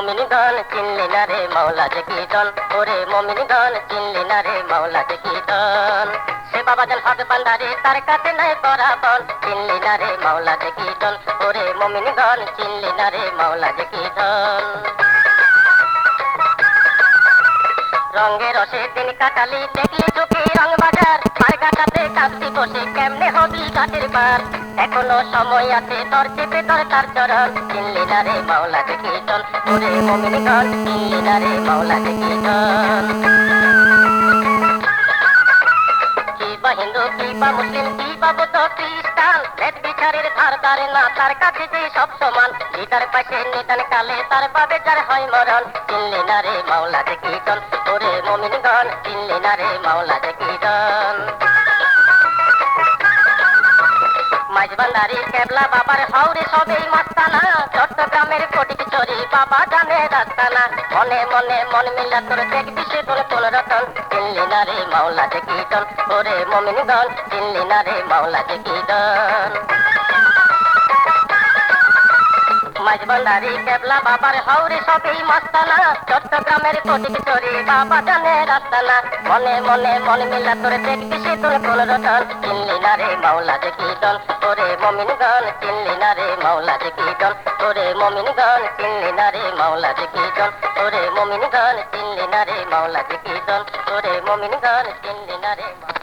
মমিনগণ চিনলি না রে মাওলা যে কীর্তন, ওরে মমিনগণ চিনলি না রে মাওলা যে কীর্তন। সে বাবাজান হক ভান্ডারী তার কাছে নাই পরাপন, চিনলি না রে মাওলা যে কীর্তন, ওরে মমিনগণ চিনলি না রে মাওলা যে কীর্তন। রঙে রসে দিন কাটালি দেখলি চোখে রং বাজার, পার কাটাতে কাঁদতি বসে কেমনে হবি ঘাটের পার। এখনো সময় আছে তোর চেপে তোর তার চরণ, চিনলি না রে মাওলা যে কীর্তন, ওরে মমিনগণ চিনলি না রে মাওলা যে কীর্তন। কি বা হিন্দু কি বা মুসলিম কি বা বৌদ্ধ খ্রিস্টান, ভেদ বিচারের ধার ধারে না তার কাছে যে সব সমান। গীতার পাশে নিদান কালে তার বাবে যার হয় মরণ, চিনলি না রে মাওলা যে কীর্তন, ওরে মমিনগণ চিনলি না রে মাওলা যে কীর্তন। মাঝবান্ধারি কেবলা বাবার হাওরে সবেই মাস্তানা, চট্টগ্রামের কোটি চরি বাবা জানে রাস্তানা। মনে মনে মন মিলা তোর দেখবি সে তোর কোন রতন, চিনলি না রে মাওলা যে কীর্তন, ওরে মমিনগণ চিনলি না রে মাওলা যে কীর্তন। মাঝবান্ধারি কেবলা বাবার হাওরে সবেই মাস্তানা, চট্টগ্রামের কোটি চরি বাবা জানে রাস্তানা। মনে মনে মন মিলা তোর দেখবি সে তোর কোন রতন, চিনলি না রে মাওলা যে কীর্তন, ওরে মমিনগণ চিনলি না রে মাওলা যে কীর্তন, ওরে মমিনগণ চিনলি না রে মাওলা যে কীর্তন, ওরে মমিনগণ চিনলি না রে মাওলা যে কীর্তন, ওরে মমিনগণ চিনলি না রে মাওলা।